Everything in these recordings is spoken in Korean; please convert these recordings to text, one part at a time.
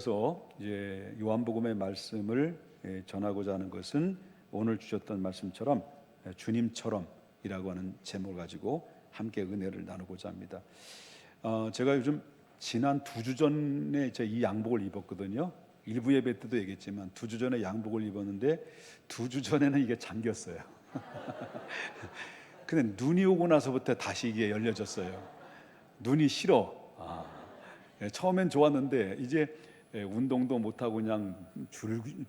이어서 이제 요한복음의 말씀을 전하고자 하는 것은 오늘 주셨던 말씀처럼 주님처럼이라고 하는 제목을 가지고 함께 은혜를 나누고자 합니다. 제가 요즘 지난 2주 전에 이 양복을 입었거든요. 일부 예배 때도 얘기했지만 2주 전에 양복을 입었는데 2주 전에는 이게 잠겼어요. 근데 눈이 오고 나서부터 다시 이게 열려졌어요. 눈이 싫어. 처음엔 좋았는데 이제 운동도 못하고 그냥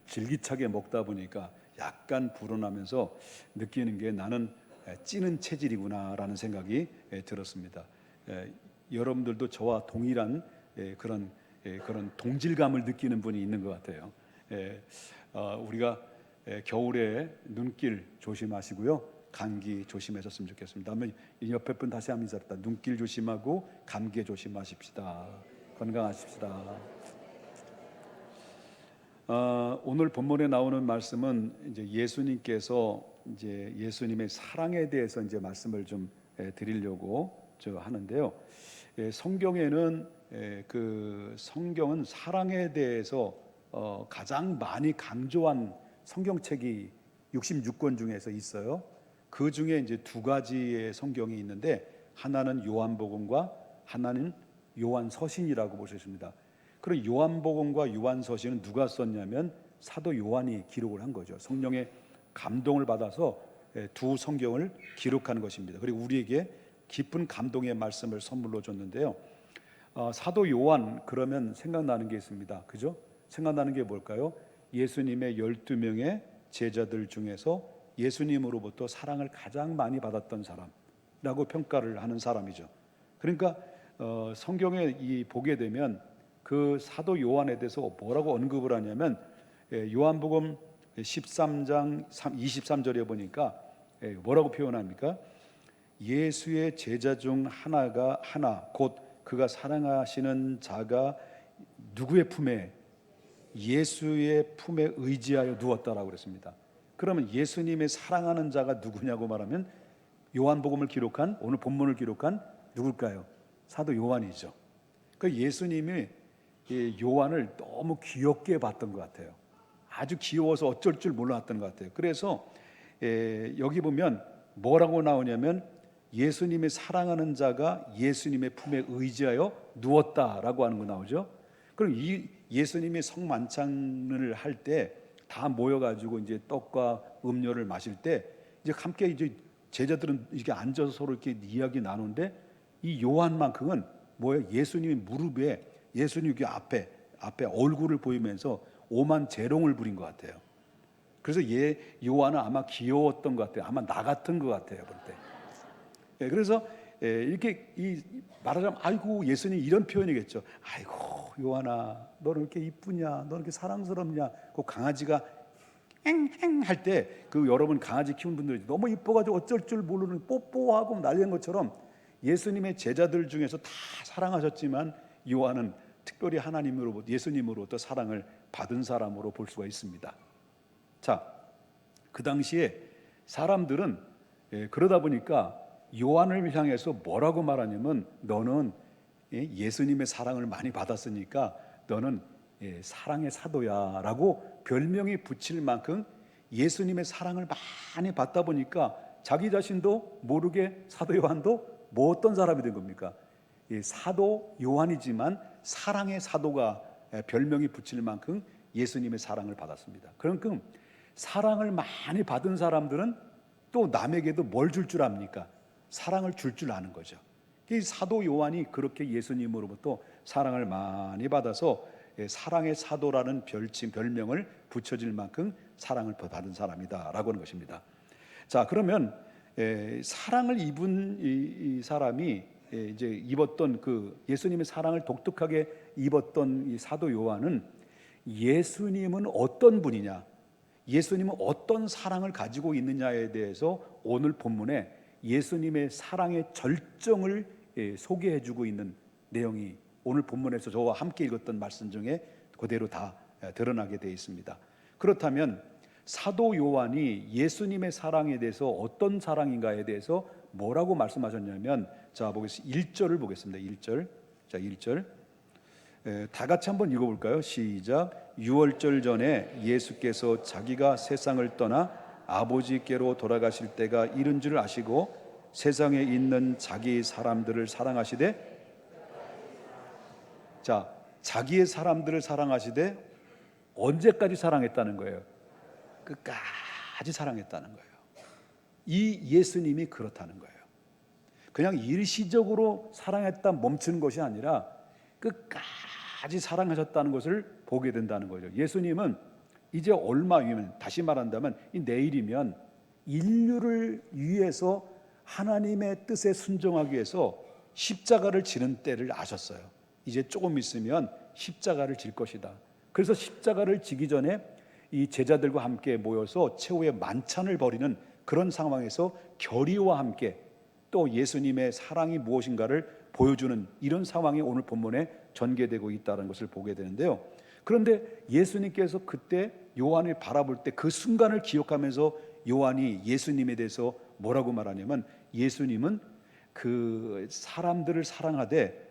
줄기차게 먹다 보니까 약간 불어나면서 느끼는 게 나는 찌는 체질이구나 라는 생각이 들었습니다. 여러분들도 저와 동일한 그런 동질감을 느끼는 분이 있는 것 같아요. 우리가 겨울에 눈길 조심하시고요, 감기 조심하셨으면 좋겠습니다. 한번 옆에 분 다시 한번 인사합니다. 눈길 조심하고 감기 조심하십시다. 건강하십시다. 오늘 본문에 나오는 말씀은 이제 예수님께서 이제 예수님의 사랑에 대해서 이제 말씀을 좀 드리려고 하는데요. 성경에는 그 성경은 사랑에 대해서 가장 많이 강조한 성경책이 66권 중에서 있어요. 그 중에 이제 2가지의 성경이 있는데 하나는 요한복음과 하나는 요한서신이라고 보셨습니다. 그리고 요한복음과 요한서신은 누가 썼냐면 사도 요한이 기록을 한 거죠. 성령의 감동을 받아서 두 성경을 기록한 것입니다. 그리고 우리에게 깊은 감동의 말씀을 선물로 줬는데요. 사도 요한 그러면 생각나는 게 있습니다. 그죠? 생각나는 게 뭘까요? 예수님의 12명의 제자들 중에서 예수님으로부터 사랑을 가장 많이 받았던 사람이라고 평가를 하는 사람이죠. 그러니까 성경에 보게 되면 그 사도 요한에 대해서 뭐라고 언급을 하냐면 요한복음 13장 23절에 보니까 뭐라고 표현합니까? 예수의 제자 중 하나 곧 그가 사랑하시는 자가 누구의 품에? 예수의 품에 의지하여 누웠다라고 그랬습니다. 그러면 예수님의 사랑하는 자가 누구냐고 말하면 요한복음을 기록한, 오늘 본문을 기록한 누굴까요? 사도 요한이죠. 그 예수님이 요한을 너무 귀엽게 봤던 것 같아요. 아주 귀여워서 어쩔 줄 몰랐던 것 같아요. 그래서 여기 보면 뭐라고 나오냐면 예수님의 사랑하는 자가 예수님의 품에 의지하여 누웠다라고 하는 거 나오죠. 그럼 이 예수님이 성만찬을 할 때 다 모여가지고 이제 떡과 음료를 마실 때 이제 함께 이제 제자들은 이렇게 앉아서 서로 이렇게 이야기 나누는데 이 요한만큼은 뭐예요? 예수님의 무릎에 예수님 앞에 얼굴을 보이면서 오만 재롱을 부린 것 같아요. 그래서 요한은 아마 귀여웠던 것 같아요. 아마 나 같은 것 같아요, 볼 때. 그래서 이렇게 말하자면 아이고 예수님 이런 표현이겠죠. 아이고 요한아, 너는 이렇게 이쁘냐? 너는 이렇게 사랑스럽냐? 그 강아지가 엥엥 할 때 그 여러분 강아지 키우는 분들이 너무 이뻐가지고 어쩔 줄 모르는 뽀뽀하고 난리는 것처럼 예수님의 제자들 중에서 다 사랑하셨지만 요한은 특별히 하나님으로부터 예수님으로부터 사랑을 받은 사람으로 볼 수가 있습니다. 자, 그 당시에 사람들은 그러다 보니까 요한을 향해서 뭐라고 말하냐면 너는 예수님의 사랑을 많이 받았으니까 너는 사랑의 사도야 라고 별명이 붙일 만큼 예수님의 사랑을 많이 받다 보니까 자기 자신도 모르게 사도 요한도 뭐 어떤 사람이 된 겁니까? 사도 요한이지만 사랑의 사도가 별명이 붙일 만큼 예수님의 사랑을 받았습니다. 그러니까 사랑을 많이 받은 사람들은 또 남에게도 뭘 줄 줄 압니까? 사랑을 줄 줄 아는 거죠. 이 사도 요한이 그렇게 예수님으로부터 사랑을 많이 받아서 사랑의 사도라는 별명을 붙여질 만큼 사랑을 받은 사람이다라고 하는 것입니다. 자, 그러면 사랑을 입은 이 사람이 이제 입었던 그 예수님의 사랑을 독특하게 입었던 이 사도 요한은 예수님은 어떤 분이냐, 예수님은 어떤 사랑을 가지고 있느냐에 대해서 오늘 본문에 예수님의 사랑의 절정을 소개해주고 있는 내용이 오늘 본문에서 저와 함께 읽었던 말씀 중에 그대로 다 드러나게 되어 있습니다. 그렇다면 사도 요한이 예수님의 사랑에 대해서 어떤 사랑인가에 대해서 뭐라고 말씀하셨냐면 자, 1절을 보겠습니다. 1절. 자, 1절. 다 같이 한번 읽어볼까요? 시작. 유월절 전에 예수께서 자기가 세상을 떠나 아버지께로 돌아가실 때가 이른 줄 아시고 세상에 있는 자기 사람들을 사랑하시되, 자, 자기의 사람들을 사랑하시되 언제까지 사랑했다는 거예요? 끝까지 사랑했다는 거예요. 이 예수님이 그렇다는 거예요. 그냥 일시적으로 사랑했다 멈추는 것이 아니라 끝까지 사랑하셨다는 것을 보게 된다는 거죠. 예수님은 이제 얼마 후면, 다시 말한다면 이 내일이면 인류를 위해서 하나님의 뜻에 순종하기 위해서 십자가를 지는 때를 아셨어요. 이제 조금 있으면 십자가를 질 것이다. 그래서 십자가를 지기 전에 이 제자들과 함께 모여서 최후의 만찬을 벌이는 그런 상황에서 결의와 함께 또 예수님의 사랑이 무엇인가를 보여주는 이런 상황이 오늘 본문에 전개되고 있다는 것을 보게 되는데요. 그런데 예수님께서 그때 요한을 바라볼 때 그 순간을 기억하면서 요한이 예수님에 대해서 뭐라고 말하냐면, 예수님은 그 사람들을 사랑하되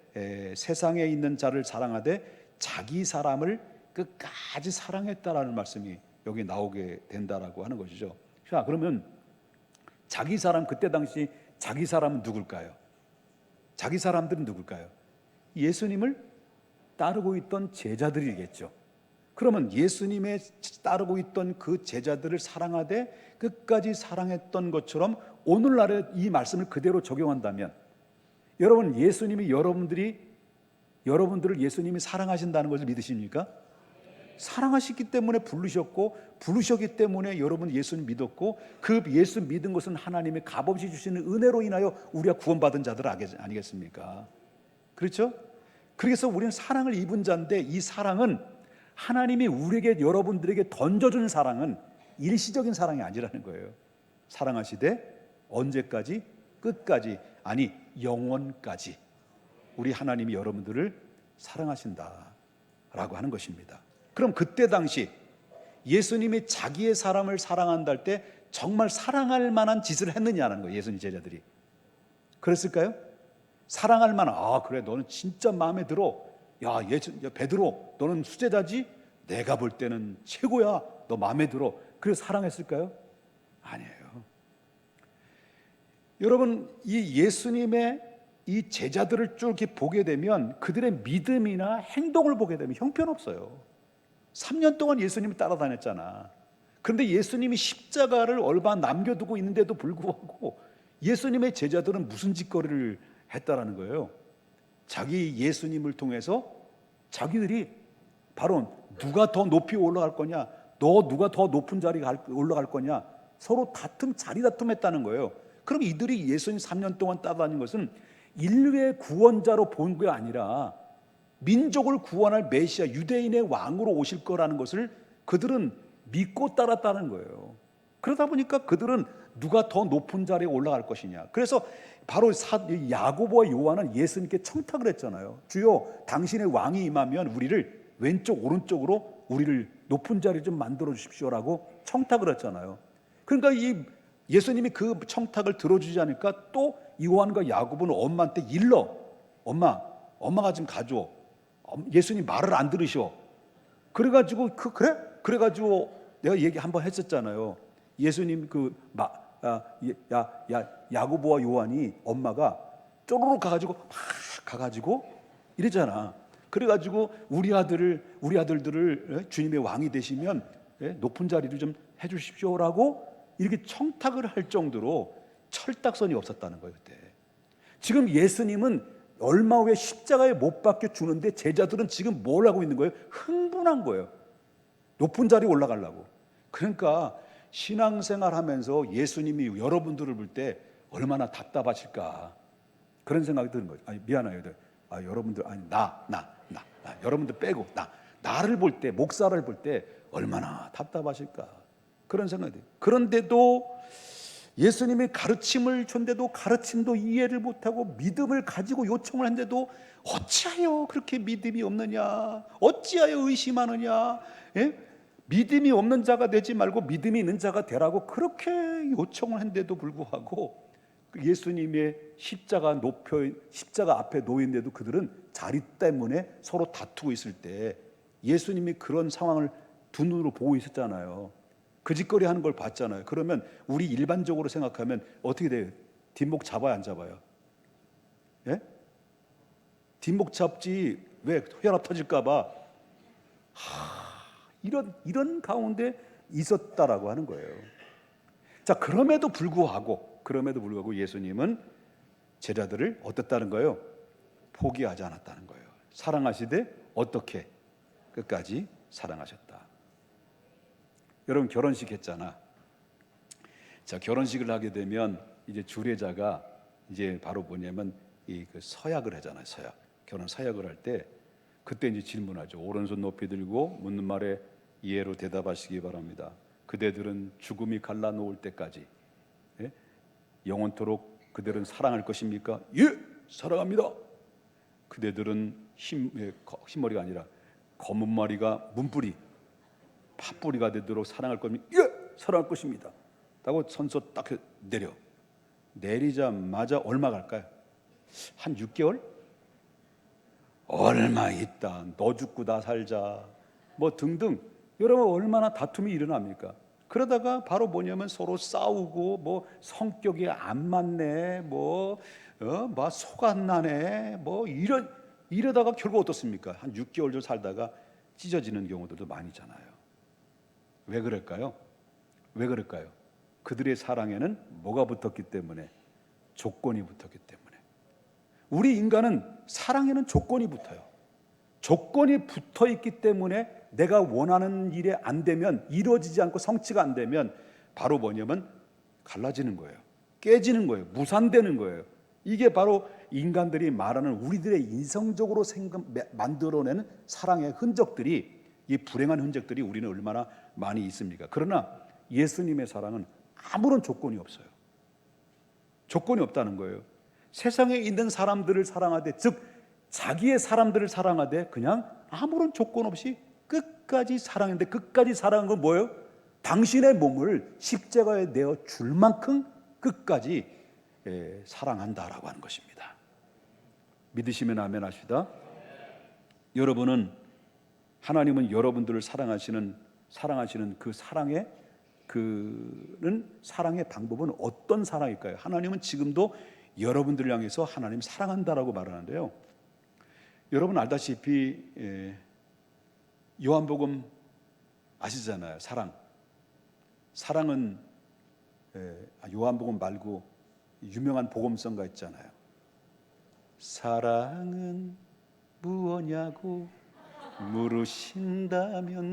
세상에 있는 자를 사랑하되 자기 사람을 끝까지 사랑했다라는 말씀이 여기 나오게 된다라고 하는 것이죠. 자, 그러면 자기 사람, 그때 당시 자기 사람은 누굴까요? 자기 사람들은 누굴까요? 예수님을 따르고 있던 제자들이겠죠. 그러면 예수님의 따르고 있던 그 제자들을 사랑하되 끝까지 사랑했던 것처럼 오늘날의 이 말씀을 그대로 적용한다면, 여러분, 예수님이 여러분들을 예수님이 사랑하신다는 것을 믿으십니까? 사랑하시기 때문에 부르셨기 때문에 여러분 예수님 믿었고, 그 예수 믿은 것은 하나님의 값없이 주시는 은혜로 인하여 우리가 구원받은 자들 아니겠습니까? 그렇죠? 그래서 우리는 사랑을 입은 자인데, 이 사랑은 하나님이 우리에게, 여러분들에게 던져준 사랑은 일시적인 사랑이 아니라는 거예요. 사랑하시되 언제까지? 끝까지, 아니 영원까지 우리 하나님이 여러분들을 사랑하신다라고 하는 것입니다. 그럼 그때 당시 예수님이 자기의 사람을 사랑한다 할 때 정말 사랑할 만한 짓을 했느냐는 거예요. 예수님 제자들이 그랬을까요? 사랑할 만한, 그래, 너는 진짜 마음에 들어. 야, 베드로, 너는 수제자지? 내가 볼 때는 최고야. 너 마음에 들어. 그래서 사랑했을까요? 아니에요. 여러분, 이 예수님의 이 제자들을 쭉 이렇게 보게 되면 그들의 믿음이나 행동을 보게 되면 형편없어요. 3년 동안 예수님을 따라다녔잖아. 그런데 예수님이 십자가를 얼마 남겨두고 있는데도 불구하고 예수님의 제자들은 무슨 짓거리를 했다라는 거예요. 자기 예수님을 통해서 자기들이 바로 누가 더 높이 올라갈 거냐, 너 누가 더 높은 자리에 올라갈 거냐, 서로 자리 다툼했다는 거예요. 그럼 이들이 예수님 3년 동안 따라다닌 것은 인류의 구원자로 본 게 아니라 민족을 구원할 메시아, 유대인의 왕으로 오실 거라는 것을 그들은 믿고 따랐다는 거예요. 그러다 보니까 그들은 누가 더 높은 자리에 올라갈 것이냐. 그래서 바로 야고보와 요한은 예수님께 청탁을 했잖아요. 주여, 당신의 왕이 임하면 우리를 왼쪽 오른쪽으로 우리를 높은 자리 좀 만들어 주십시오라고 청탁을 했잖아요. 그러니까 이 예수님이 그 청탁을 들어주지 않으니까 또 요한과 야고보는 엄마한테 엄마가 좀 가져. 예수님 말을 안 들으셔. 그래가지고 그래? 그래가지고 내가 얘기 한번 했었잖아요. 예수님 야고보와 요한이 엄마가 쪼르륵 가가지고 이랬잖아. 그래가지고 우리 아들들을 주님의 왕이 되시면 높은 자리를 좀 해주십시오라고 이렇게 청탁을 할 정도로 철딱선이 없었다는 거예요. 그때. 지금 예수님은 얼마 후에 십자가에 못 박혀 주는데 제자들은 지금 뭘 하고 있는 거예요? 흥분한 거예요. 높은 자리에 올라가려고. 그러니까 신앙생활 하면서 예수님이 여러분들을 볼 때 얼마나 답답하실까, 그런 생각이 드는 거죠. 미안해요. 여러분들, 여러분들 빼고 나를 볼 때, 목사를 볼 때 얼마나 답답하실까, 그런 생각이 돼요. 그런데도 예수님의 가르침을 줬는데도 가르침도 이해를 못하고 믿음을 가지고 요청을 했는데도 어찌하여 그렇게 믿음이 없느냐, 어찌하여 의심하느냐, 믿음이 없는 자가 되지 말고 믿음이 있는 자가 되라고 그렇게 요청을 했는데도 불구하고 예수님의 십자가 앞에 놓여 있는데도 그들은 자리 때문에 서로 다투고 있을 때 예수님이 그런 상황을 두 눈으로 보고 있었잖아요. 그 짓거리 하는 걸 봤잖아요. 그러면 우리 일반적으로 생각하면 어떻게 돼요? 뒷목 잡아야 안 잡아요? 예? 뒷목 잡지. 왜? 혈압 터질까 봐. 이런 가운데 있었다라고 하는 거예요. 자, 그럼에도 불구하고 예수님은 제자들을 어떻다는 거예요? 포기하지 않았다는 거예요. 사랑하시되 어떻게 끝까지 사랑하셨다. 여러분 결혼식 했잖아. 자, 결혼식을 하게 되면 이제 주례자가 이제 바로 뭐냐면 그 서약을 하잖아요. 결혼 서약을 할 때 그때 이제 질문하죠. 오른손 높이 들고 묻는 말에 이해로 대답하시기 바랍니다. 그대들은 죽음이 갈라놓을 때까지 영원토록 그대들은 사랑할 것입니까? 예, 사랑합니다. 그대들은 흰머리가 아니라 검은 머리가 문뿌리, 팥뿌리가 되도록 사랑할 겁니까? 예, 사랑할 것입니다. 라고 선서 딱 내리자마자 얼마 갈까요? 한 6개월? 얼마 있다. 너 죽고 나 살자. 뭐 등등. 여러분 얼마나 다툼이 일어납니까? 그러다가 바로 뭐냐면 서로 싸우고 뭐 성격이 안 맞네. 뭐 속 안 나네. 뭐 이러다가 결국 어떻습니까? 한 6개월 좀 살다가 찢어지는 경우들도 많이잖아요. 왜 그럴까요? 그들의 사랑에는 뭐가 붙었기 때문에? 조건이 붙었기 때문에. 우리 인간은 사랑에는 조건이 붙어요. 조건이 붙어 있기 때문에 내가 원하는 일이 안 되면, 이루어지지 않고 성취가 안 되면 바로 뭐냐면 갈라지는 거예요. 깨지는 거예요. 무산되는 거예요. 이게 바로 인간들이 말하는 우리들의 인성적으로 만들어내는 사랑의 흔적들이, 이 불행한 흔적들이 우리는 얼마나 많이 있습니까? 그러나 예수님의 사랑은 아무런 조건이 없어요. 조건이 없다는 거예요. 세상에 있는 사람들을 사랑하되, 즉 자기의 사람들을 사랑하되 그냥 아무런 조건 없이 끝까지 사랑했는데, 끝까지 사랑한 건 뭐예요? 당신의 몸을 십자가에 내어 줄 만큼 끝까지 사랑한다라고 하는 것입니다. 믿으시면 아멘 하시다. 여러분은, 하나님은 여러분들을 사랑하시는 그 사랑의 방법은 어떤 사랑일까요? 하나님은 지금도 여러분들을 향해서 하나님 사랑한다라고 말하는데요. 여러분 알다시피 요한복음 아시잖아요. 사랑은 요한복음 말고 유명한 복음성가 있잖아요. 사랑은 무엇냐고 물으신다면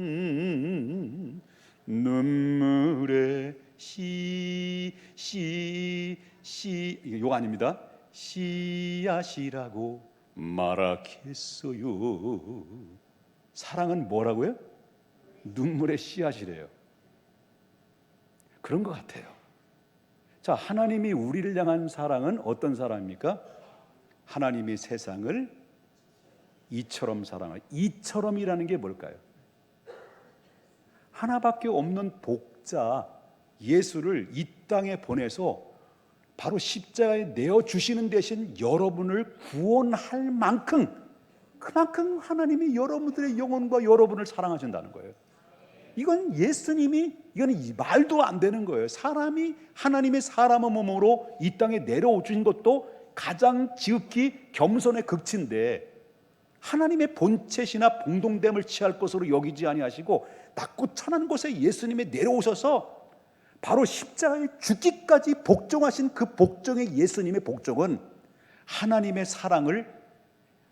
눈물의 이거 아닙니다. 씨앗이라고 말하겠어요. 사랑은 뭐라고요? 눈물의 씨앗이래요. 그런 것 같아요. 자, 하나님이 우리를 향한 사랑은 어떤 사랑입니까? 하나님이 세상을 이처럼 사랑할, 이처럼이라는 게 뭘까요? 하나밖에 없는 복자 예수를 이 땅에 보내서 바로 십자가에 내어주시는 대신 여러분을 구원할 만큼, 그만큼 하나님이 여러분들의 영혼과 여러분을 사랑하신다는 거예요. 이건 말도 안 되는 거예요. 사람이 하나님의 사람의 몸으로 이 땅에 내려오신 것도 가장 지극히 겸손의 극치인데, 하나님의 본체시나 공동됨을 취할 것으로 여기지 아니하시고 낮고 천한 곳에 예수님이 내려오셔서 바로 십자가에 죽기까지 복종하신 그 복종의 예수님의 복종은 하나님의 사랑을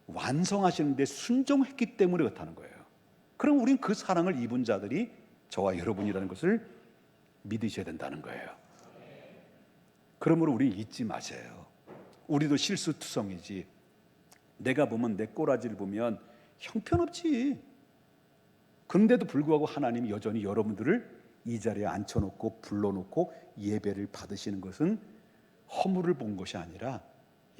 완성하시는 데 순종했기 때문에 그렇다는 거예요. 그럼 우린 그 사랑을 입은 자들이 저와 여러분이라는 것을 믿으셔야 된다는 거예요. 그러므로 우리 잊지 마세요. 우리도 실수투성이지. 내가 보면, 내 꼬라지를 보면 형편없지. 그런데도 불구하고 하나님이 여전히 여러분들을 이 자리에 앉혀놓고 불러놓고 예배를 받으시는 것은 허물을 본 것이 아니라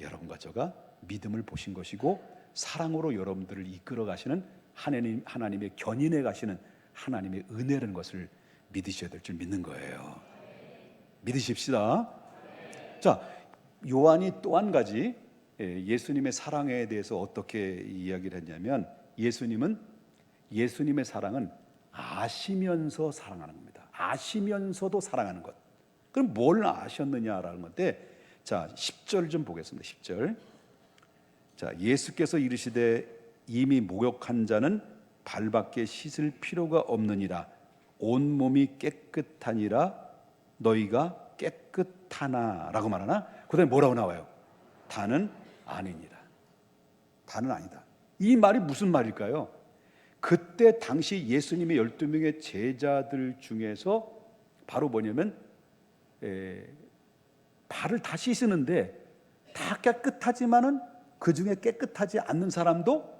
여러분과 저가 믿음을 보신 것이고, 사랑으로 여러분들을 이끌어 가시는 하나님의 견인해 가시는 하나님의 은혜라는 것을 믿으셔야 될 줄 믿는 거예요. 믿으십시다. 자, 요한이 또 한 가지 예수님의 사랑에 대해서 어떻게 이야기를 했냐면, 예수님의 사랑은 아시면서 사랑하는 겁니다. 아시면서도 사랑하는 것. 그럼 뭘 아셨느냐라는 건데, 자 10절 좀 보겠습니다. 10절. 자, 예수께서 이르시되 이미 목욕한 자는 발밖에 씻을 필요가 없느니라. 온 몸이 깨끗하니라. 너희가 깨끗하나라고 말하나? 그다음에 뭐라고 나와요? 다는 아니니라. 다는 아니다. 이 말이 무슨 말일까요? 그때 당시 예수님의 12명의 제자들 중에서 바로 뭐냐면 발을 다 씻으는데 다 깨끗하지만은 그 중에 깨끗하지 않는 사람도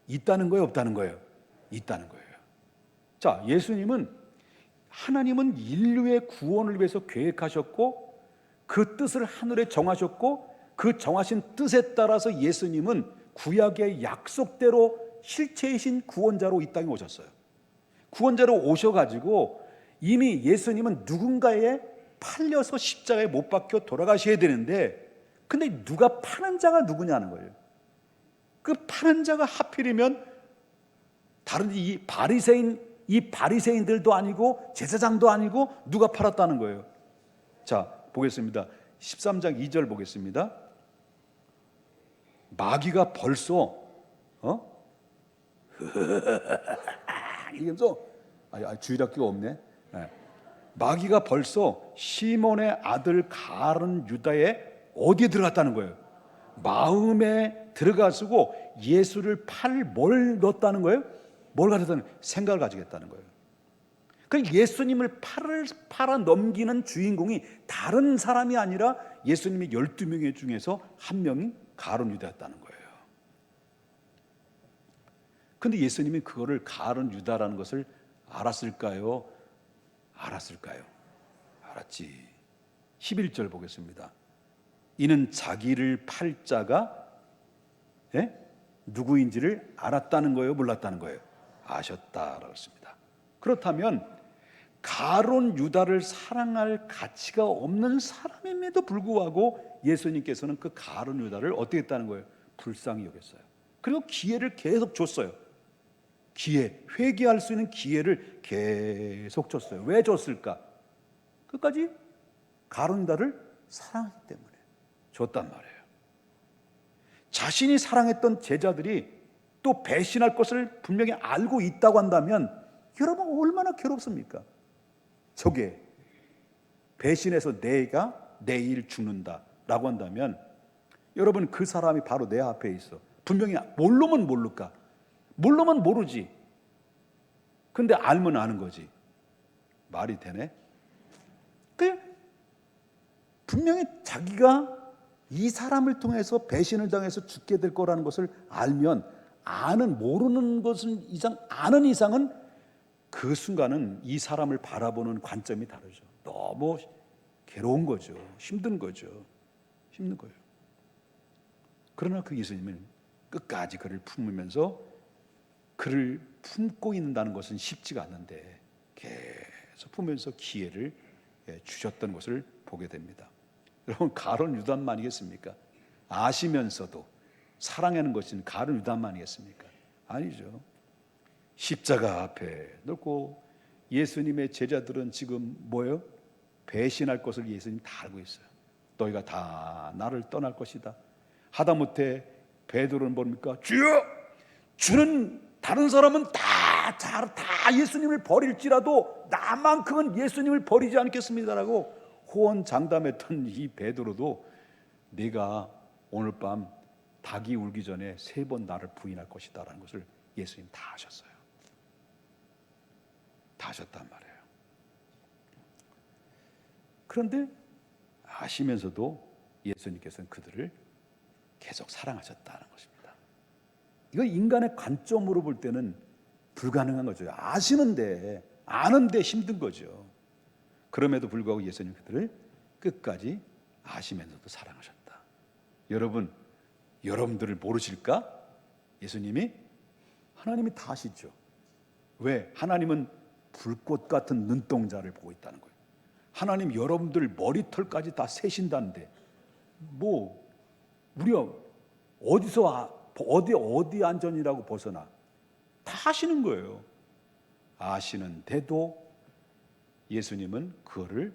있다는 거예요, 없다는 거예요? 있다는 거예요. 자, 하나님은 인류의 구원을 위해서 계획하셨고 그 뜻을 하늘에 정하셨고 그 정하신 뜻에 따라서 예수님은 구약의 약속대로 실체이신 구원자로 이 땅에 오셨어요. 구원자로 오셔가지고 이미 예수님은 누군가에 팔려서 십자가에 못 박혀 돌아가셔야 되는데, 근데 누가 파는 자가 누구냐는 거예요. 그 파는 자가 하필이면 다른 이 바리새인들도 아니고 제사장도 아니고 누가 팔았다는 거예요. 자, 보겠습니다. 13장 2절 보겠습니다. 마귀가 벌써 이러면서 주일학교가 없네. 마귀가 벌써 시몬의 아들 가룟 유다의 어디에 들어갔다는 거예요? 마음에 들어가지고 예수를 뭘 넣었다는 거예요? 뭘 가졌다는 거예요? 생각을 가지겠다는 거예요. 그 예수님을 팔아 넘기는 주인공이 다른 사람이 아니라 예수님의 12명 중에서 한 명이 가룟 유다였다는 거예요. 근데 예수님이 그거를 가룟 유다라는 것을 알았을까요? 알았지. 11절 보겠습니다. 이는 자기를 팔 자가 누구인지를 알았다는 거예요, 몰랐다는 거예요? 아셨다라고 했습니다. 그렇다면 가룟 유다를 사랑할 가치가 없는 사람임에도 불구하고 예수님께서는 그 가룟 유다를 어떻게 했다는 거예요? 불쌍히 여겼어요. 그리고 기회를 계속 줬어요. 회개할 수 있는 기회를 계속 줬어요. 왜 줬을까? 끝까지 가룟 유다를 사랑하기 때문에 줬단 말이에요. 자신이 사랑했던 제자들이 또 배신할 것을 분명히 알고 있다고 한다면 여러분 얼마나 괴롭습니까? 저게 배신해서 내가 내일 죽는다라고 한다면 여러분 그 사람이 바로 내 앞에 있어. 분명히 모르면 모를까? 모르면 모르지. 근데 알면 아는 거지. 말이 되네? 분명히 자기가 이 사람을 통해서 배신을 당해서 죽게 될 거라는 것을 알면 모르는 것은 아는 이상은 그 순간은 이 사람을 바라보는 관점이 다르죠. 너무 괴로운 거죠. 힘든 거예요. 그러나 그 예수님은 끝까지 그를 품으면서 그를 품고 있는다는 것은 쉽지가 않는데 계속 품으면서 기회를 주셨던 것을 보게 됩니다. 여러분 가룟 유다만이겠습니까? 아시면서도 사랑하는 것은 가룟 유다만이겠습니까? 아니죠. 십자가 앞에 놓고 예수님의 제자들은 지금 뭐예요? 배신할 것을 예수님 다 알고 있어요. 너희가 다 나를 떠날 것이다. 하다못해 베드로는 뭡니까? 주여! 주는 다른 사람은 다 예수님을 버릴지라도 나만큼은 예수님을 버리지 않겠습니다라고 호언장담했던 이 베드로도 네가 오늘 밤 닭이 울기 전에 3번 나를 부인할 것이다 라는 것을 예수님 다 아셨어요. 다 아셨단 말이에요. 그런데 아시면서도 예수님께서는 그들을 계속 사랑하셨다는 것입니다. 이거 인간의 관점으로 볼 때는 불가능한 거죠. 아는데 힘든 거죠. 그럼에도 불구하고 예수님 그들을 끝까지 아시면서도 사랑하셨다. 여러분들을 모르실까? 하나님이 다 아시죠. 왜? 하나님은 불꽃 같은 눈동자를 보고 있다는 거예요. 하나님 여러분들 머리털까지 다 세신다는데 뭐 우리가 어디 안전이라고 벗어나 다 아시는 거예요. 아시는데도 예수님은 그거를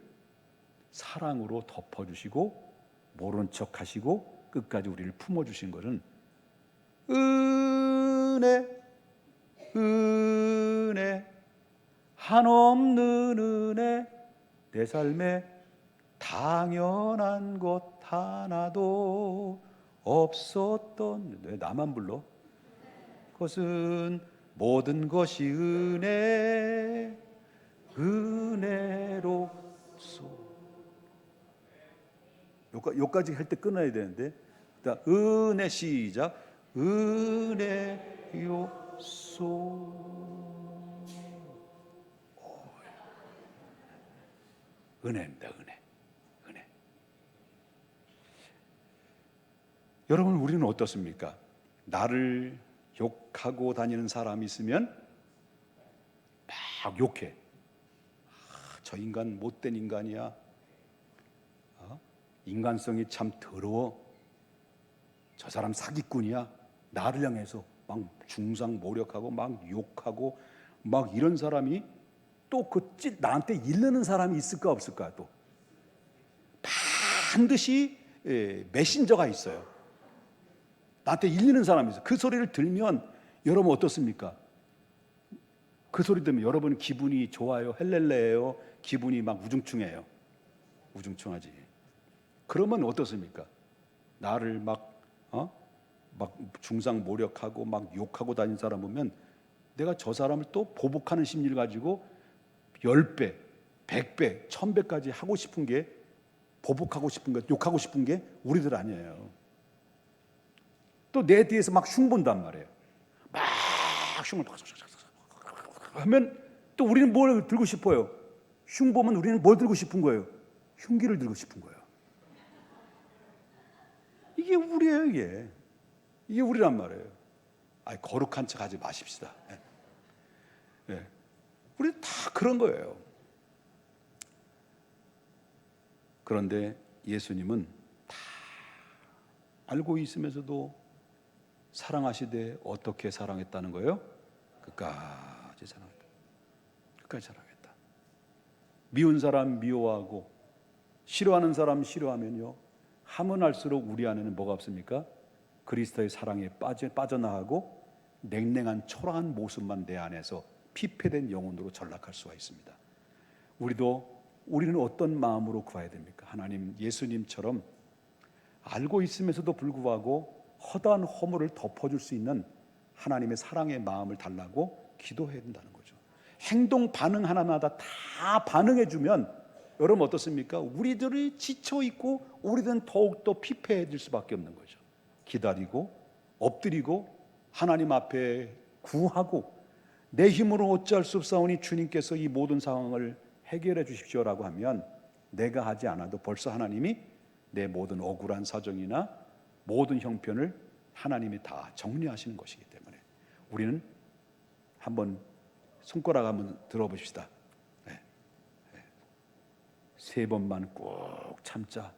사랑으로 덮어주시고 모른 척 하시고 끝까지 우리를 품어주신 것은 은혜 한없는 은혜, 내 삶에 당연한 것 하나도 없었던, 왜 나만 불러? 그것은 모든 것이 은혜로소. 여기까지 할 때 끊어야 되는데, 은혜 시작. 은혜요소. 은혜입니다. 은혜. 여러분, 우리는 어떻습니까? 나를 욕하고 다니는 사람이 있으면 막 욕해. 저 인간 못된 인간이야. 인간성이 참 더러워. 저 사람 사기꾼이야. 나를 향해서 막 중상모략하고 막 욕하고 막 이런 사람이 또 나한테 이르는 사람이 있을까 없을까? 또 반드시 메신저가 있어요. 나한테 일리는 사람이 있어요. 그 소리를 들면 여러분 어떻습니까? 그 소리 들으면 여러분 기분이 좋아요? 헬렐레예요? 기분이 막 우중충해요? 우중충하지. 그러면 어떻습니까? 나를 막 중상모략하고 막 욕하고 다니는 사람 보면 내가 저 사람을 또 보복하는 심리를 가지고 10배, 100배, 1000배까지 하고 싶은 게, 보복하고 싶은 것, 욕하고 싶은 게 우리들 아니에요. 또 내 뒤에서 막 흉본단 말이에요. 막 흉을 하면 또 우리는 뭘 들고 싶어요? 흉보면 우리는 뭘 들고 싶은 거예요? 흉기를 들고 싶은 거예요. 이게 우리예요. 이게 우리란 말이에요. 거룩한 척 하지 마십시다. 우리 다 그런 거예요. 그런데 예수님은 다 알고 있으면서도 사랑하시되 어떻게 사랑했다는 거예요? 끝까지 사랑했다. 끝까지 사랑했다. 미운 사람 미워하고 싫어하는 사람 싫어하면요, 하면 할수록 우리 안에는 뭐가 없습니까? 그리스도의 사랑에 빠져나가고 냉랭한 초라한 모습만 내 안에서 피폐된 영혼으로 전락할 수가 있습니다. 우리는 어떤 마음으로 구해야 됩니까? 하나님, 예수님처럼 알고 있으면서도 불구하고 허다한 허물을 덮어줄 수 있는 하나님의 사랑의 마음을 달라고 기도해야 된다는 거죠. 행동 반응 하나마다 다 반응해주면 여러분 어떻습니까? 우리들이 지쳐있고 우리들은 더욱더 피폐해질 수밖에 없는 거죠. 기다리고 엎드리고 하나님 앞에 구하고 내 힘으로 어찌할 수 없사오니 주님께서 이 모든 상황을 해결해 주십시오라고 하면 내가 하지 않아도 벌써 하나님이 내 모든 억울한 사정이나 모든 형편을 하나님이 다 정리하시는 것이기 때문에 우리는 한번 손가락 한번 들어보십시다. 3번만 꼭 참자.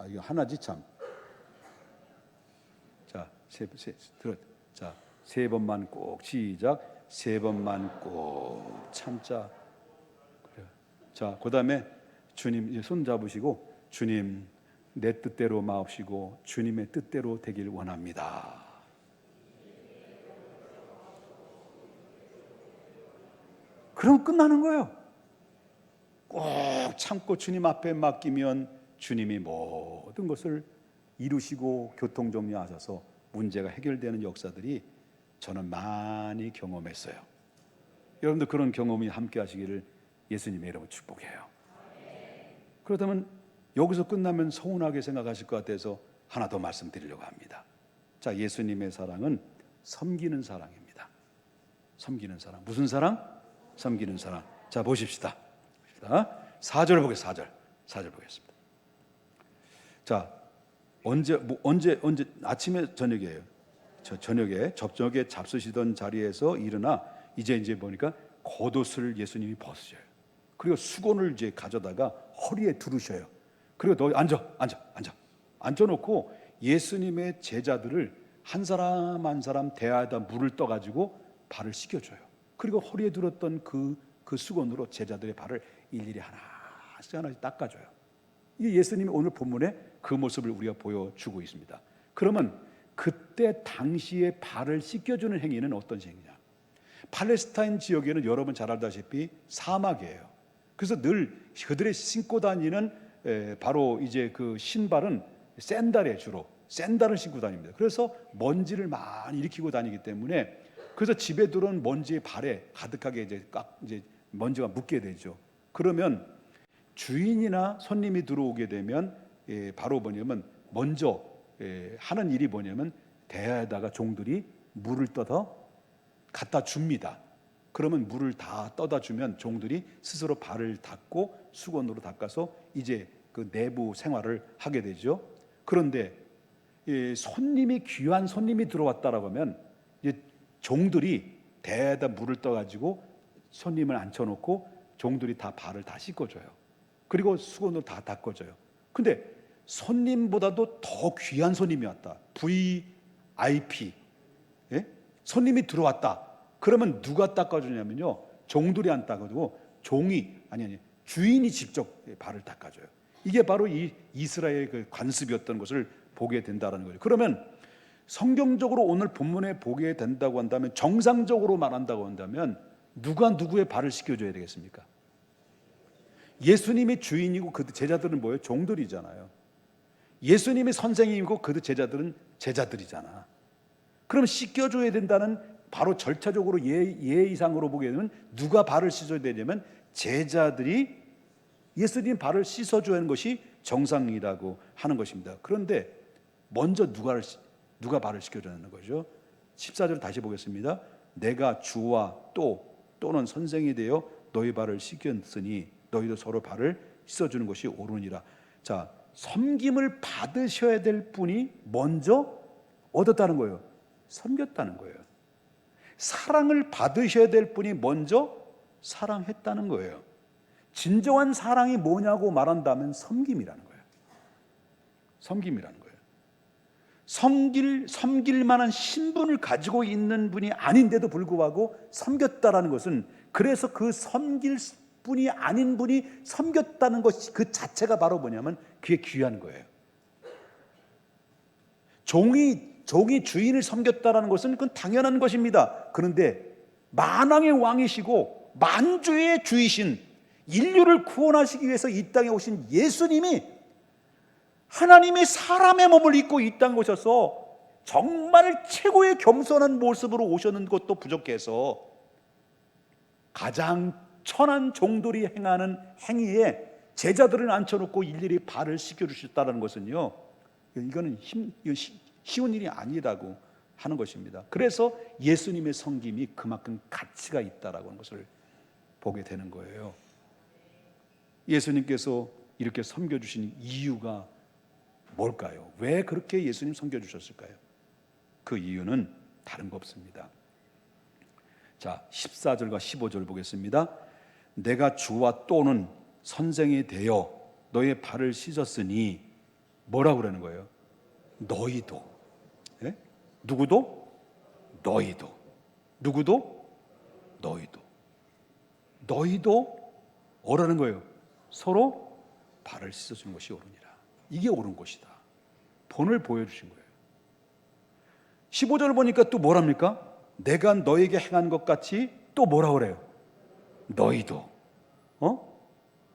이거 하나지 참. 자, 자, 3번만 꼭 시작. 3번만 꼭 참자. 그래. 자, 그다음에 주님 손 잡으시고 주님 내 뜻대로 마옵시고 주님의 뜻대로 되길 원합니다. 그럼 끝나는 거예요. 꼭 참고 주님 앞에 맡기면 주님이 모든 것을 이루시고 교통정리하셔서 문제가 해결되는 역사들이 저는 많이 경험했어요. 여러분들 그런 경험이 함께 하시기를 예수님의 이름으로 축복해요. 그렇다면 여기서 끝나면 서운하게 생각하실 것 같아서 하나 더 말씀드리려고 합니다. 자, 예수님의 사랑은 섬기는 사랑입니다. 섬기는 사랑. 무슨 사랑? 섬기는 사랑. 자, 보십시다. 4절 보겠습니다. 4절 보겠습니다. 자, 언제 아침에 저녁이에요. 저녁에 접촉에 잡수시던 자리에서 일어나 이제 보니까 겉옷을 예수님이 벗으셔요. 그리고 수건을 이제 가져다가 허리에 두르셔요. 그리고 너 앉아놓고 예수님의 제자들을 한 사람 한 사람 대야에다 물을 떠가지고 발을 씻겨줘요. 그리고 허리에 들었던 그 수건으로 제자들의 발을 일일이 하나씩 닦아줘요. 이게 예수님이 오늘 본문에 그 모습을 우리가 보여주고 있습니다. 그러면 그때 당시에 발을 씻겨주는 행위는 어떤 행위냐? 팔레스타인 지역에는 여러분 잘 알다시피 사막이에요. 그래서 늘 그들이 신고 다니는 바로 이제 그 신발은 샌들에 주로 샌들을 신고 다닙니다. 그래서 먼지를 많이 일으키고 다니기 때문에 그래서 집에 들어온 먼지에 발에 가득하게 이제 먼지가 묻게 되죠. 그러면 주인이나 손님이 들어오게 되면 바로 뭐냐면 먼저 하는 일이 뭐냐면 대야에다가 종들이 물을 떠서 갖다 줍니다. 그러면 물을 다 떠다 주면 종들이 스스로 발을 닦고 수건으로 닦아서 이제 그 내부 생활을 하게 되죠. 그런데 귀한 손님이 들어왔다라고 하면 이제 종들이 대야에다 물을 떠가지고 손님을 앉혀놓고 종들이 다 발을 다 씻겨줘요. 그리고 수건으로 다 닦아줘요. 근데 손님보다도 더 귀한 손님이 왔다. VIP. 손님이 들어왔다. 그러면 누가 닦아주냐면요. 종들이 안 닦아주고 주인이 직접 발을 닦아줘요. 이게 바로 이 이스라엘의 그 관습이었던 것을 보게 된다는 거죠. 그러면 성경적으로 오늘 본문에 보게 된다고 한다면, 정상적으로 말한다고 한다면 누가 누구의 발을 씻겨줘야 되겠습니까? 예수님이 주인이고 그 제자들은 뭐예요? 종들이잖아요. 예수님이 선생님이고 그 제자들은 제자들이잖아. 그럼 씻겨줘야 된다는, 바로 절차적으로 예의상으로 보게 되면 누가 발을 씻어야 되냐면 제자들이 예수님 발을 씻어줘야 하는 것이 정상이라고 하는 것입니다. 그런데 먼저 누가 발을 씻겨줘야 하는 거죠? 14절 다시 보겠습니다. 내가 주와 또는 선생이 되어 너희 발을 씻겼으니 너희도 서로 발을 씻어주는 것이 옳으니라. 자, 섬김을 받으셔야 될 분이 먼저 얻었다는 거예요. 섬겼다는 거예요. 사랑을 받으셔야 될 분이 먼저 사랑했다는 거예요. 진정한 사랑이 뭐냐고 말한다면 섬김이라는 거예요. 섬김이라는 거예요. 섬길 만한 신분을 가지고 있는 분이 아닌데도 불구하고 섬겼다라는 것은, 그래서 그 섬길 분이 아닌 분이 섬겼다는 것 그 자체가 바로 뭐냐면 그게 귀한 거예요. 종이 주인을 섬겼다라는 것은 그건 당연한 것입니다. 그런데 만왕의 왕이시고 만주의 주이신, 인류를 구원하시기 위해서 이 땅에 오신 예수님이 하나님의 사람의 몸을 입고 이 땅에 오셔서 정말 최고의 겸손한 모습으로 오셨는 것도 부족해서 가장 천한 종들이 행하는 행위에 제자들을 앉혀놓고 일일이 발을 씻겨주셨다는 것은요, 이거는 쉬운 일이 아니라고 하는 것입니다. 그래서 예수님의 섬김이 그만큼 가치가 있다라고 하는 것을 보게 되는 거예요. 예수님께서 이렇게 섬겨주신 이유가 뭘까요? 왜 그렇게 예수님 섬겨주셨을까요? 그 이유는 다른 거 없습니다. 자, 14절과 15절 보겠습니다. 내가 주와 또는 선생이 되어 너의 발을 씻었으니, 뭐라고 그러는 거예요? 너희도. 네? 누구도? 너희도. 누구도? 너희도. 너희도 뭐라는 거예요? 서로 발을 씻어주는 것이 옳으니라. 이게 옳은 것이다. 본을 보여주신 거예요. 15절을 보니까 또 뭐랍니까? 내가 너에게 행한 것 같이 또 뭐라 그래요? 너희도.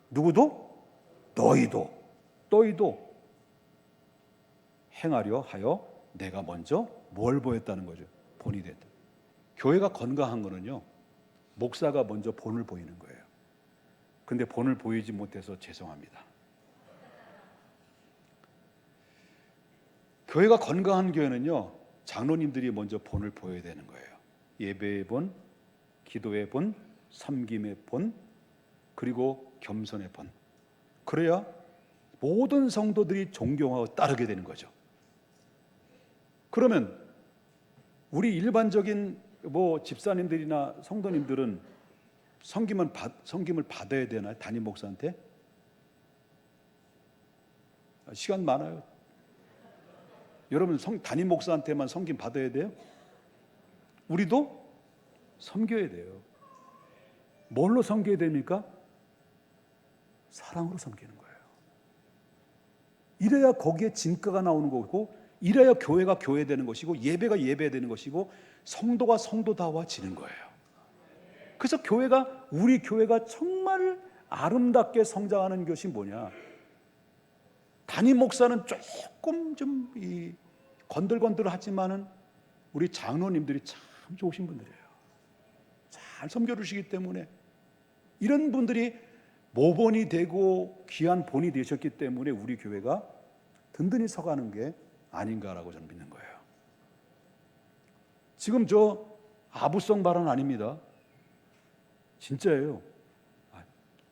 누구도? 너희도 행하려 하여 내가 먼저 뭘 보였다는 거죠? 본이 됐다. 교회가 건강한 거는요, 목사가 먼저 본을 보이는 거예요. 근데 본을 보이지 못해서 죄송합니다. 교회가 건강한 교회는요, 장로님들이 먼저 본을 보여야 되는 거예요. 예배의 본, 기도의 본, 섬김의 본, 그리고 겸손의 본. 그래야 모든 성도들이 존경하고 따르게 되는 거죠. 그러면 우리 일반적인 집사님들이나 성도님들은 섬김을 받아야 되나요? 담임 목사한테? 시간 많아요. 여러분 담임 목사한테만 섬김 받아야 돼요? 우리도 섬겨야 돼요. 뭘로 섬겨야 됩니까? 사랑으로 섬기는 거예요. 이래야 거기에 진가가 나오는 거고, 이래야 교회가 교회되는 것이고, 예배가 예배되는 것이고, 성도가 성도다워지는 거예요. 그래서 우리 교회가 정말 아름답게 성장하는 것이 뭐냐? 담임 목사는 조금 좀 건들건들하지만은 우리 장로님들이 참 좋으신 분들이에요. 잘 섬겨주시기 때문에 이런 분들이 모본이 되고 귀한 본이 되셨기 때문에 우리 교회가 든든히 서가는 게 아닌가라고 저는 믿는 거예요. 지금 저 아부성 발언 아닙니다. 진짜예요.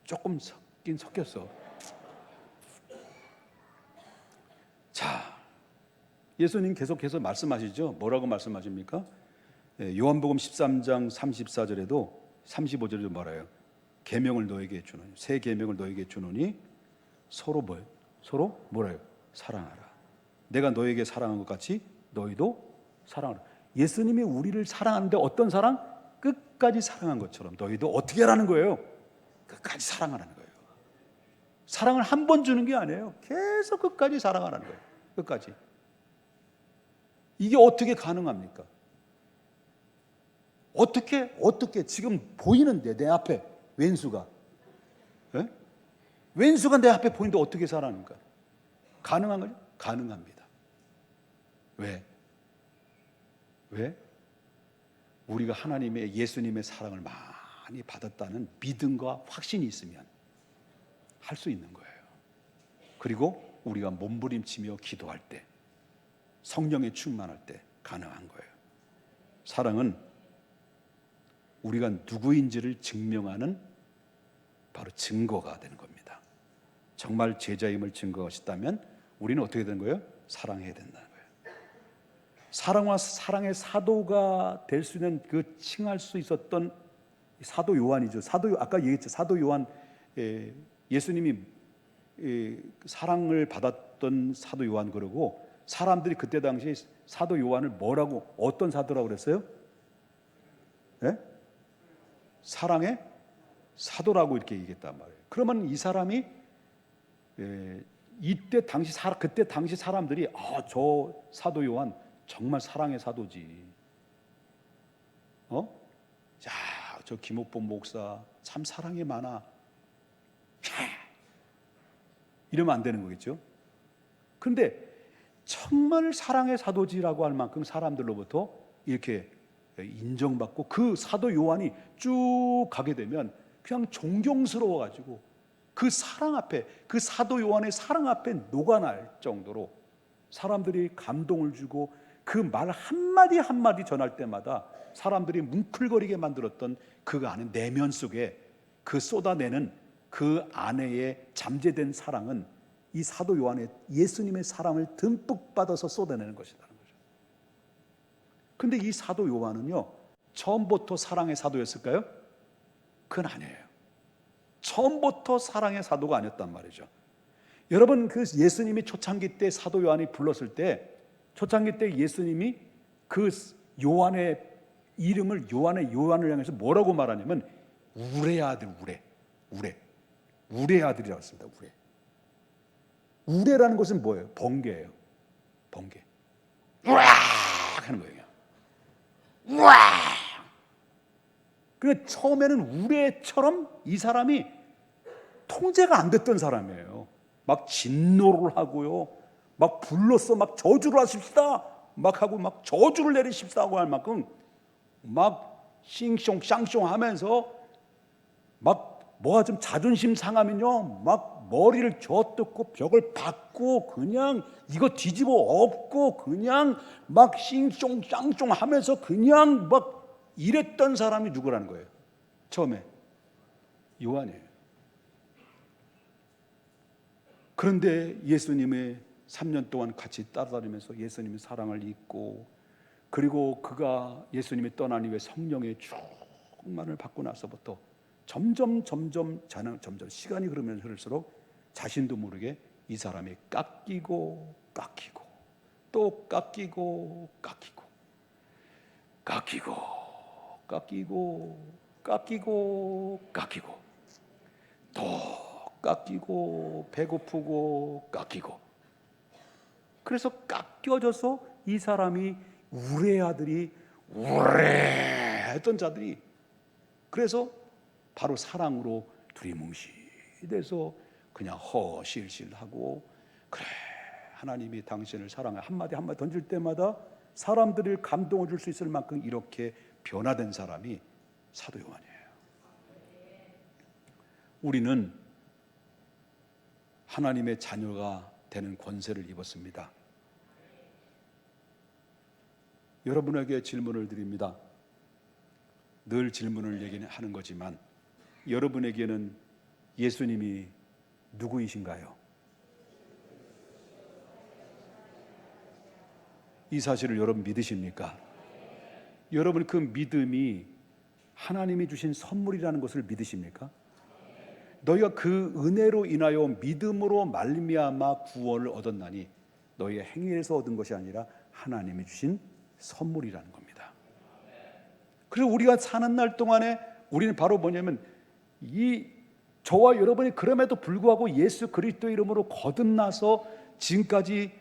조금 섞긴 섞였어. 자, 예수님 계속해서 말씀하시죠. 뭐라고 말씀하십니까? 요한복음 13장 34절에도 35절에도 말해요. 계명을 너에게 주노니, 새 계명을 너에게 주노니 서로 뭐예요? 서로 뭐래요? 사랑하라. 내가 너에게 사랑한 것 같이 너희도 사랑하라. 예수님이 우리를 사랑하는데 어떤 사랑? 끝까지 사랑한 것처럼 너희도 어떻게 하라는 거예요? 끝까지 사랑하라는 거예요. 사랑을 한 번 주는 게 아니에요. 계속 끝까지 사랑하라는 거예요. 끝까지. 이게 어떻게 가능합니까? 어떻게 지금 보이는데 내 앞에 왼수가, 예? 왼수가 내 앞에 보이는데 어떻게 살아합니까? 가능한 거죠? 가능합니다. 왜? 우리가 하나님의 예수님의 사랑을 많이 받았다는 믿음과 확신이 있으면 할 수 있는 거예요. 그리고 우리가 몸부림치며 기도할 때, 성령에 충만할 때 가능한 거예요. 사랑은 우리가 누구인지를 증명하는 바로 증거가 되는 겁니다. 정말 제자임을 증거하셨다면 우리는 어떻게 되는 거예요? 사랑해야 된다는 거예요. 사랑과 사랑의 사도가 될 수 있는 그 칭할 수 있었던 사도 요한이죠. 아까 얘기했죠. 사도 요한, 예수님이 사랑을 받았던 사도 요한. 그러고 사람들이 그때 당시 사도 요한을 뭐라고, 어떤 사도라고 그랬어요? 네? 사랑의 사도라고 이렇게 얘기했단 말이에요. 그러면 이 사람이 그때 당시 사람들이 저 사도 요한 정말 사랑의 사도지. 자, 저 김옥범 목사 참 사랑이 많아. 이러면 안 되는 거겠죠. 그런데 정말 사랑의 사도지라고 할 만큼 사람들로부터 이렇게 인정받고 그 사도 요한이 쭉 가게 되면 그냥 존경스러워가지고 그 사랑 앞에, 그 사도 요한의 사랑 앞에 녹아날 정도로 사람들이 감동을 주고 그 말 한마디 한마디 전할 때마다 사람들이 뭉클거리게 만들었던 그 안에 내면 속에 그 쏟아내는 그 안에의 잠재된 사랑은 이 사도 요한의 예수님의 사랑을 듬뿍 받아서 쏟아내는 것이라는 거죠. 근데 이 사도 요한은요, 처음부터 사랑의 사도였을까요? 그건 아니에요. 처음부터 사랑의 사도가 아니었단 말이죠. 여러분, 그 예수님이 초창기 때 사도 요한이 불렀을 때, 초창기 때 예수님이 그 요한의 이름을 요한을 향해서 뭐라고 말하냐면 우레 아들, 우레 아들이라고 했습니다. 우레라는 것은 뭐예요? 번개예요. 번개. 우악 하는 거예요. 우악. 그런데 처음에는 우레처럼 이 사람이 통제가 안 됐던 사람이에요. 막 진노를 하고요, 막 불러서 막 저주를 하십시다 막 하고 막 저주를 내리십시다고 할 만큼 막 싱숑 쌍숑 하면서 막 뭐가 좀 자존심 상하면요 막 머리를 쥐어뜯고 벽을 박고 그냥 이거 뒤집어 엎고 그냥 막 싱숑 쌍숑 하면서 그냥 막 이랬던 사람이 누구라는 거예요? 처음에 요한이에요. 그런데 예수님의 3년 동안 같이 따라다니면서 예수님의 사랑을 잊고, 그리고 그가 예수님이 떠난 이후에 성령의 충만을 받고 나서부터 점점 시간이 흐르면 흐를수록 자신도 모르게 이 사람이 깎이고 또 깎이고 또 깎이고 배고프고 깎이고. 그래서 깎여져서 이 사람이 우레아들이 우레했던 자들이 그래서 바로 사랑으로 두리뭉실돼서 그냥 허실실하고 그래 하나님이 당신을 사랑해 한마디 던질 때마다 사람들을 감동을 줄 수 있을 만큼 이렇게 변화된 사람이 사도 요한이에요. 우리는 하나님의 자녀가 되는 권세를 입었습니다. 여러분에게 질문을 드립니다. 늘 질문을 얘기하는 거지만 여러분에게는 예수님이 누구이신가요? 이 사실을 여러분 믿으십니까? 여러분 그 믿음이 하나님이 주신 선물이라는 것을 믿으십니까? 너희가 그 은혜로 인하여 믿음으로 말미암아 구원을 얻었나니 너희의 행위에서 얻은 것이 아니라 하나님이 주신 선물이라는 겁니다. 그래서 우리가 사는 날 동안에 우리는 바로 뭐냐면 저와 여러분이 그럼에도 불구하고 예수 그리스도 이름으로 거듭나서 지금까지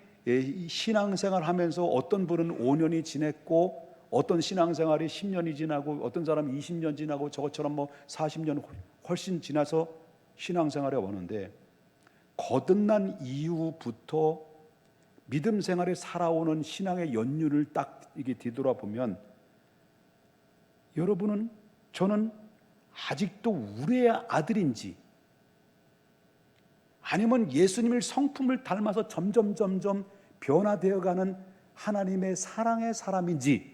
신앙생활 하면서 어떤 분은 5년이 지냈고 어떤 신앙생활이 10년이 지나고 어떤 사람은 20년 지나고 저것처럼 40년 훨씬 지나서 신앙생활에 오는데 거듭난 이후부터 믿음 생활에 살아오는 신앙의 연륜을 딱 이게 뒤돌아보면 여러분은 저는 아직도 우리의 아들인지 아니면 예수님의 성품을 닮아서 점점 변화되어가는 하나님의 사랑의 사람인지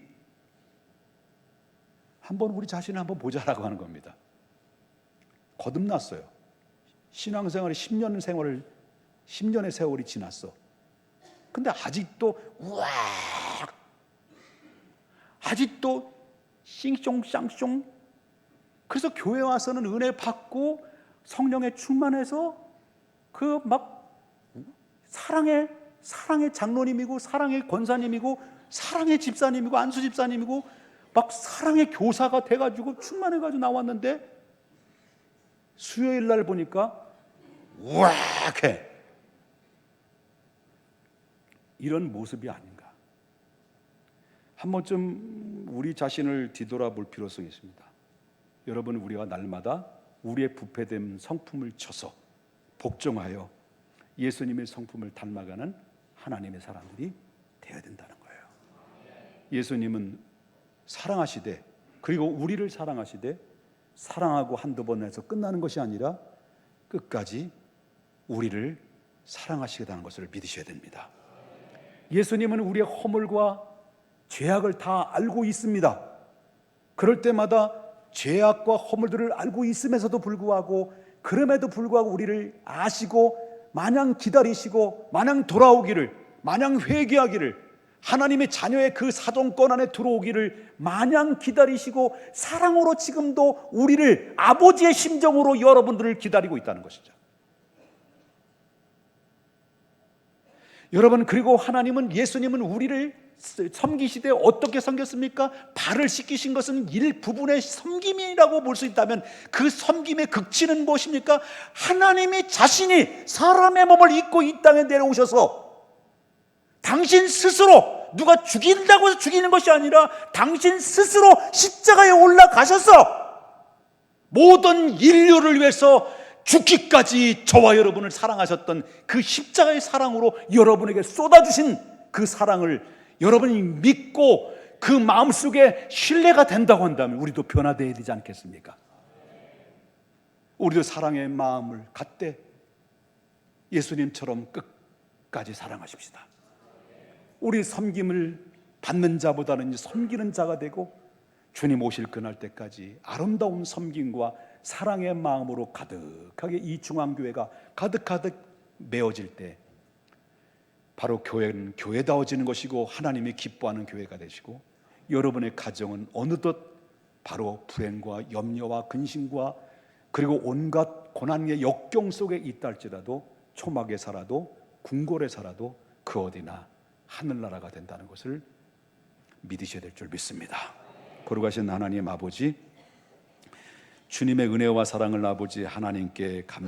한번 우리 자신을 한번 보자라고 하는 겁니다. 거듭났어요. 신앙생활이 10년의 세월이 지났어. 근데 아직도 아직도 싱숑 그래서 교회 와서는 은혜 받고 성령에 충만해서 그 막 사랑의 장로님이고 사랑의 권사님이고 사랑의 집사님이고 안수 집사님이고 막 사랑의 교사가 돼가지고 충만해가지고 나왔는데 수요일 날 보니까 우악해 이런 모습이 아닌가. 한 번쯤 우리 자신을 뒤돌아볼 필요성이 있습니다. 여러분 우리가 날마다 우리의 부패된 성품을 쳐서 복종하여 예수님의 성품을 닮아가는 하나님의 사람들이 되어야 된다는 거예요. 예수님은 사랑하시되 그리고 우리를 사랑하시되 사랑하고 한두 번 해서 끝나는 것이 아니라 끝까지 우리를 사랑하시겠다는 것을 믿으셔야 됩니다. 예수님은 우리의 허물과 죄악을 다 알고 있습니다. 그럴 때마다 죄악과 허물들을 알고 있음에도 불구하고 그럼에도 불구하고 우리를 아시고 마냥 기다리시고 마냥 돌아오기를 마냥 회개하기를 하나님의 자녀의 그 사정권 안에 들어오기를 마냥 기다리시고 사랑으로 지금도 우리를 아버지의 심정으로 여러분들을 기다리고 있다는 것이죠. 여러분 그리고 하나님은 예수님은 우리를 섬기시되 어떻게 섬겼습니까? 발을 씻기신 것은 일부분의 섬김이라고 볼 수 있다면 그 섬김의 극치는 무엇입니까? 하나님이 자신이 사람의 몸을 입고 이 땅에 내려오셔서 당신 스스로 누가 죽인다고 해서 죽이는 것이 아니라 당신 스스로 십자가에 올라가셔서 모든 인류를 위해서 죽기까지 저와 여러분을 사랑하셨던 그 십자가의 사랑으로 여러분에게 쏟아주신 그 사랑을 여러분이 믿고 그 마음속에 신뢰가 된다고 한다면 우리도 변화되어야 되지 않겠습니까? 우리도 사랑의 마음을 갖되 예수님처럼 끝까지 사랑하십시다. 우리 섬김을 받는 자보다는 섬기는 자가 되고 주님 오실 그날 때까지 아름다운 섬김과 사랑의 마음으로 가득하게 이 중앙교회가 가득 메워질 때 바로 교회는 교회다워지는 것이고 하나님이 기뻐하는 교회가 되시고 여러분의 가정은 어느덧 바로 불행과 염려와 근심과 그리고 온갖 고난의 역경 속에 있다 할지라도 초막에 살아도 궁궐에 살아도 그 어디나 하늘나라가 된다는 것을 믿으셔야 될 줄 믿습니다. 거룩하신 하나님 아버지, 주님의 은혜와 사랑을 아버지 하나님께 감사